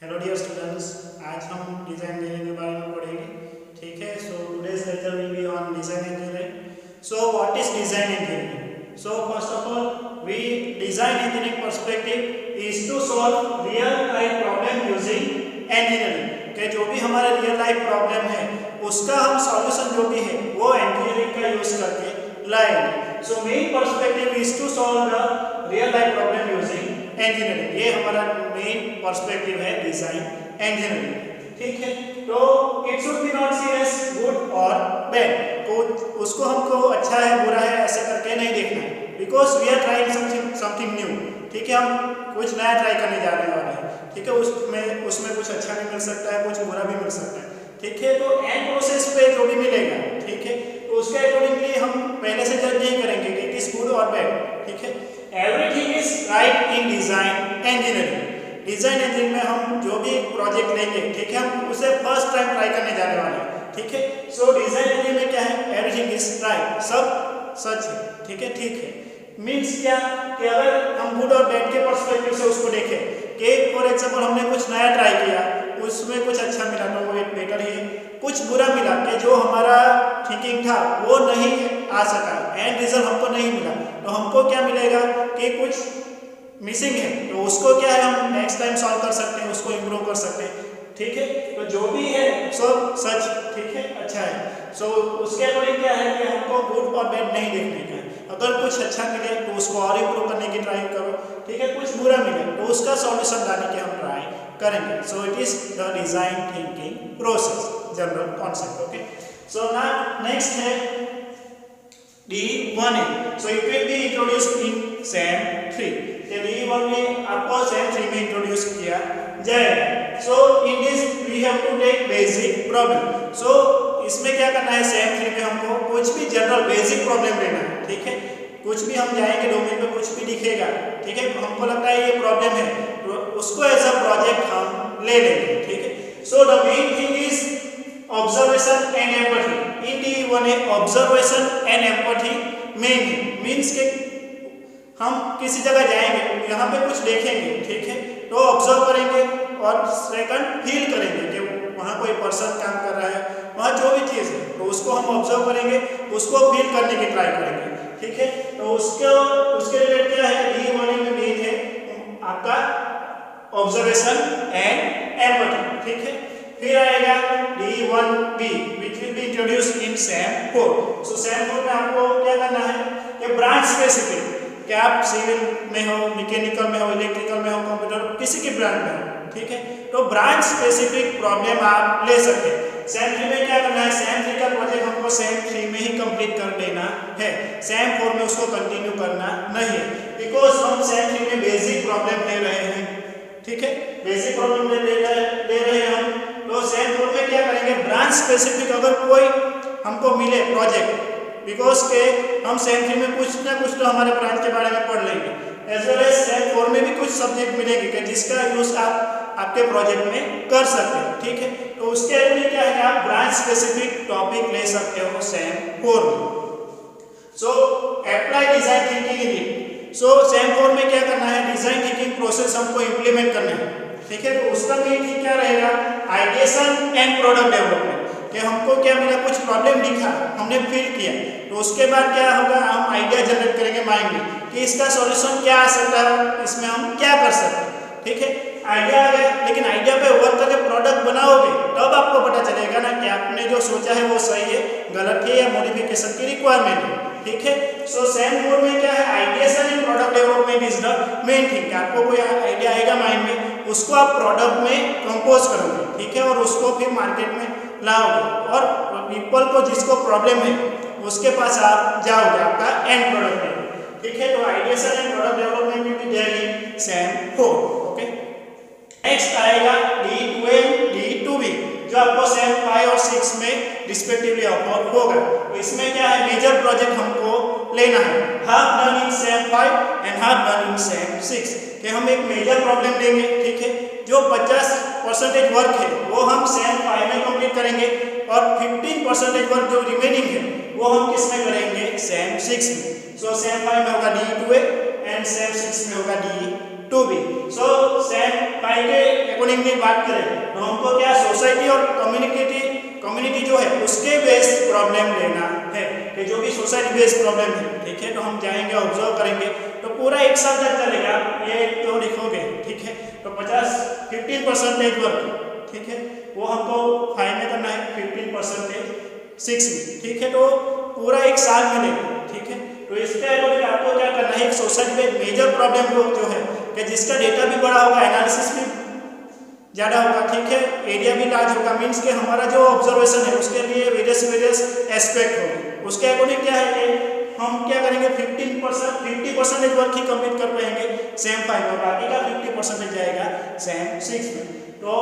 Hello dear students, आज हम design engineering के बारे में पढ़ेंगे। ठीक है, so today's lecture will be on design engineering. So what is design engineering? So first of all, we design engineering perspective is to solve real life problem using engineering. कि जो भी हमारा रियल लाइफ प्रॉब्लम है उसका हम solution जो भी है वो इंजीनियरिंग का यूज करके लाएंगे। So main perspective is to solve the real life problem using engineering. ये हमारा मेन पर्सपेक्टिव है डिजाइन इंजीनियरिंग। ठीक है, तो it should be not seen as good और बैड। तो उसको हमको अच्छा है बुरा है ऐसे करके नहीं देखना है, because we are trying something new. ठीक है, हम कुछ नया ट्राई करने जा रहे हैं। ठीक है, उसमें कुछ अच्छा भी मिल सकता है, कुछ बुरा भी मिल सकता है। ठीक है, तो एंड प्रोसेस पे जो भी मिलेगा, ठीक है, तो उसके अकॉर्डिंगली हम पहले से जज नहीं करेंगे कि इट इज गुड और बैड। ठीक है, everything is right in design engineering. Design engineering में हम जो भी प्रोजेक्ट लेंगे, ठीक है, हम उसे फर्स्ट टाइम ट्राई करने जाने वाले हैं। ठीक है, सो डिजाइन इंजीनियरिंग में क्या है, एवरीथिंग इज राइट, सब सच है। ठीक है, ठीक है मीन्स क्या कि अगर हम गुड और बैड के पर्सपेक्टिव से उसको देखें कि फॉर एग्जांपल हमने कुछ नया ट्राई किया, उसमें कुछ अच्छा मिला तो वो बेटर ही है। कुछ बुरा मिला कि जो हमारा थिंकिंग था वो नहीं आ सका, एंड रिजल्ट हमको नहीं मिला, तो हमको क्या मिलेगा कि कुछ मिसिंग है, तो उसको क्या है हम नेक्स्ट टाइम सॉल्व कर सकते हैं, उसको इम्प्रूव कर सकते हैं। ठीक है, तो जो भी है सब सच, ठीक है, अच्छा है। सो उसके अकॉर्डिंग क्या है कि हमको गुड और बैड नहीं देखने का है। अगर कुछ अच्छा मिले तो उसको और इम्प्रूव करने की ट्राई करो। ठीक है, कुछ बुरा मिले तो उसका सॉल्यूशन लाने की हम ट्राई करेंगे। So it is the design thinking process, general concept. Okay, so now next है D1A. So it will be introduced in SAM 3. तो D1 में आपको SAM 3 में इंट्रोड्यूस किया जाएगा। So in this we have to take basic problem. So इसमें क्या करना है, SAM 3 में हमको कुछ भी जनरल बेसिक प्रॉब्लम लेना है। ठीक है, कुछ भी हम जाएंगे डोमेन पे, कुछ भी दिखेगा, ठीक है, हमको लगता है ये प्रॉब्लम है, तो उसको एज अ प्रोजेक्ट हम ले लेंगे। ठीक है, so the main thing is observation and empathy. In D1A observation and empathy main means के हम किसी जगह जाएंगे, यहाँ पे कुछ देखेंगे, ठीक है, तो ऑब्जर्व करेंगे और सेकंड फील करेंगे कि वहाँ कोई पर्सन काम कर रहा है, वहाँ जो भी चीज़ है तो उसको हम ऑब्जर्व करेंगे, उसको फील करने की ट्राई करेंगे। ठीक है, तो उसके रिलेटेड क्या है, D1A में मेन है आपका ऑब्जर्वेशन एंड एम्पैथी। ठीक है, फिर आएगा D1B which will be introduced in SAM 4. So SAM 4 में आपको क्या करना है कि ब्रांच स्पेसिफिक, कि आप सिविल में हो, मैकेनिकल में हो, इलेक्ट्रिकल में हो, कंप्यूटर किसी की ब्रांच में हो, ठीक है, तो ब्रांच स्पेसिफिक प्रॉब्लम आप ले सकते हैं। SAM 3 में क्या करना है, SAM 3 का प्रोजेक्ट हमको SAM 3 में ही कंप्लीट कर देना है, SAM 4 में उसको कंटिन्यू करना नहीं है, बिकॉज हम SAM 3 में बेसिक प्रॉब्लम ले रहे हैं। ठीक है, बेसिक प्रॉब्लम ले रहे हैं हम, तो SAM 4 में क्या करेंगे, ब्रांच स्पेसिफिक अगर कोई हमको मिले प्रोजेक्ट, बिकॉज के हम SAM 3 में कुछ ना कुछ तो हमारे ब्रांच के बारे में पढ़ लेंगे, एज वेल एज SAM 4 में भी कुछ सब्जेक्ट मिलेंगे कि जिसका यूज आप आपके प्रोजेक्ट में कर सकते हैं। ठीक है, तो उसके लिए क्या है कि आप ब्रांच स्पेसिफिक टॉपिक ले सकते हो SAM 4 में। So apply design thinking in it. So SAM 4 में क्या करना है, डिजाइन थिंकिंग प्रोसेस हमको इंप्लीमेंट करना है। ठीक है, तो उसका मेन थिंग क्या रहेगा, आइडिएशन एंड प्रोडक्ट डेवलपमेंट। कि हमको क्या मिला, कुछ प्रॉब्लम दिखा, हमने फील किया, तो उसके बाद क्या होगा, हम आइडिया जनरेट करेंगे माइंड में कि इसका सॉल्यूशन क्या आ सकता है, इसमें हम क्या कर सकते हैं। ठीक है, आइडिया आ गया, लेकिन आइडिया पे वर्क करके प्रोडक्ट बनाओगे तब आपको पता चलेगा ना कि आपने जो सोचा है वो सही है, गलत है, या मॉडिफिकेशन की रिक्वायरमेंट है। ठीक है, सो SAM 4 में क्या है, ideation and product development is the main thing. आपको कोई आइडिया आएगा माइंड में, उसको आप प्रोडक्ट में कंपोज करोगे, ठीक है, और उसको फिर मार्केट में लाओगे, और पीपल को जिसको प्रॉब्लम है उसके पास आप जाओगे, आपका एंड प्रोडक्ट है। ठीक है, तो आइडिएशन एंड प्रोडक्ट डेवलपमेंट में भी there in SAM 4। Okay, next आएगा D2A D2B, जो आपको SAM 5 और 6 में रिस्पेक्टिवली ऑफर होगा। तो इसमें क्या है, मेजर प्रोजेक्ट हमको लेना है, half done in SAM 5 and half done in SAM 6, कि हम एक मेजर प्रॉब्लम लेंगे। ठीक है, जो 50% वर्क है वो हम SAM 5 में कंप्लीट करेंगे, और 15% वर्क जो रिमेनिंग है वो हम किस में करेंगे, SAM 6 में। सो SAM 5 में होगा D2A एंड SAM 6 में होगा D2B। सो SAM 5 के अकॉर्डिंगली बात करें तो हमको क्या सोसाइटी और कम्युनिटी जो है उसके बेस प्रॉब्लम लेना है कि जो भी सोसाइटी बेस प्रॉब्लम है, ठीक है। तो हम जाएंगे ऑब्जर्व करेंगे तो पूरा एक साथ जब चलेगा ये तो लिखोगे, ठीक है। तो 15% वर्क, ठीक है, वो हमको फाइंड में करना है 15% 6 में, ठीक है। तो पूरा एक साल मिलेगा, ठीक है। तो इसके अकॉर्डिंग आपको क्या करना है, एक सोसाइटी में मेजर प्रॉब्लम जो है कि जिसका डेटा भी बड़ा होगा, एनालिसिस भी ज़्यादा होगा, ठीक है, एरिया भी लार्ज होगा, मीन्स कि हमारा जो ऑब्जर्वेशन है उसके लिए वेरियस एस्पेक्ट होंगे। उसके अकॉर्डिंग क्या है कि हम क्या करेंगे 50% वर्क ही कंप्लीट कर पाएंगे सेम 5 और बाकी का 50% जाएगा सेम 6 में। तो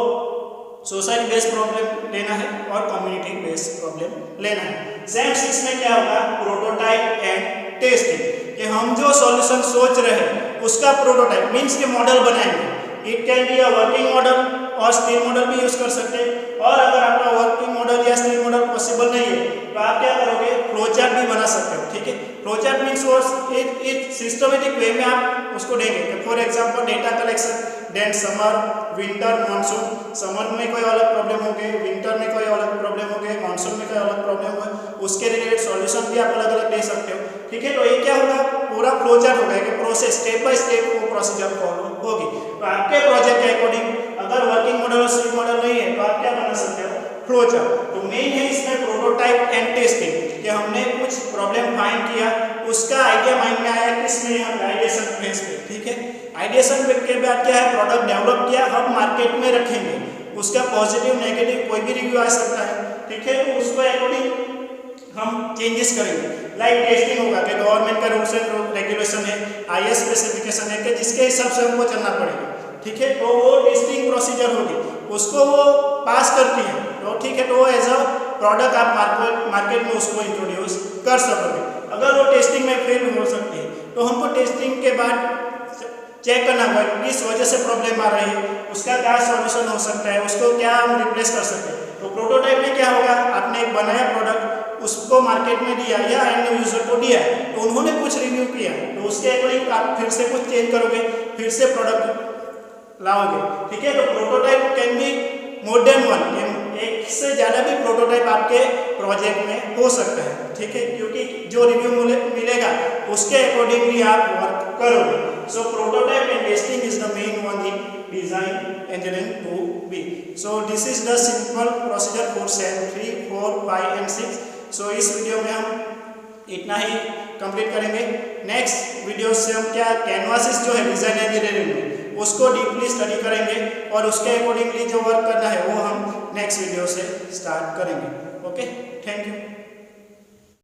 सोसाइटी बेस्ड प्रॉब्लम लेना है और कम्युनिटी बेस्ड प्रॉब्लम लेना है। सेम 6 में क्या होगा, प्रोटोटाइप एंड टेस्टिंग, कि हम जो सॉल्यूशन सोच रहे हैं उसका प्रोटोटाइप मीन्स के मॉडल बनाएंगे। It can be a working model और स्टील मॉडल भी यूज कर सकते हैं। और अगर आपका वर्किंग मॉडल या स्टील मॉडल पॉसिबल नहीं है तो आप क्या करोगे, फ्लोचार्ट भी बना सकते हो, ठीक है। फ्लोचार्ट मीन्स एक सिस्टमेटिक वे में आप उसको देंगे। For example data collection, then summer, winter, monsoon. Summer में कोई अलग प्रॉब्लम हो गई, विंटर में कोई अलग प्रॉब्लम हो गई, मानसून में कोई अलग प्रॉब्लम हो गई, उसके रिलेटेड सॉल्यूशन भी आप अलग अलग दे सकते हो, ठीक है। तो ये क्या होगा, पूरा फ्लोचार्ट होगा कि प्रोसेस स्टेप बाय स्टेप वो प्रोसीजर फॉलो होगी। तो आपके प्रोजेक्ट के अकॉर्डिंग अगर वर्किंग मॉडल और स्टील मॉडल नहीं है तो आप क्या बना सकते हो, फ्लोचार्ट। तो मेन है इसमें प्रोटोटाइप एंड टेस्टिंग, कि हमने कुछ प्रॉब्लम फाइंड किया, उसका आइडिया माइंड में आया किसमें, हम आइडिएशन फेज पे, ठीक है। आइडिएशन के बाद क्या है, प्रोडक्ट डेवलप किया, हम मार्केट में रखेंगे, उसका पॉजिटिव नेगेटिव कोई भी रिव्यू आ सकता है, ठीक है। तो उसको अकॉर्डिंग हम चेंजेस करेंगे। लाइक टेस्टिंग होगा कि गवर्नमेंट का रूल्स एंड रेगुलेशन है, आईएस स्पेसिफिकेशन है कि जिसके हिसाब से हमको चलना पड़ेगा, ठीक है। तो वो टेस्टिंग प्रोसीजर होगी, उसको वो पास करती है तो ठीक है, तो वो एज अ प्रोडक्ट आप मार्केट में उसको इंट्रोड्यूस कर सकोगे। अगर वो टेस्टिंग में फेल हो सकती है तो हमको टेस्टिंग के बाद चेक करना होगा किस वजह से प्रॉब्लम आ रही है, उसका क्या सॉल्यूशन हो सकता है, उसको क्या हम रिप्लेस कर सकते हैं। तो प्रोटोटाइप में क्या होगा, आपने एक बनाया प्रोडक्ट उसको मार्केट में दिया या एंड यूजर को दिया, तो उन्होंने कुछ रिव्यू किया, तो उसके अकॉर्डिंग आप फिर से कुछ चेंज करोगे, फिर से प्रोडक्ट लाओगे, ठीक है। तो prototype can be more than one, एक से ज़्यादा भी प्रोटोटाइप आपके प्रोजेक्ट में हो सकता है, ठीक है, क्योंकि जो रिव्यू मिलेगा उसके अकॉर्डिंगली आप वर्क करोगे। So prototype and testing is the main one in design engineering to be. So this is the simple procedure for cell 3, 4, 5 and 6। So इस वीडियो में हम इतना ही कंप्लीट करेंगे। नेक्स्ट वीडियो से हम क्या कैनवासिस जो है डिजाइन इंजीनियरिंग में उसको डीपली स्टडी करेंगे और उसके अकॉर्डिंगली जो वर्क करना है वो हम नेक्स्ट वीडियो से स्टार्ट करेंगे। Okay, thank you.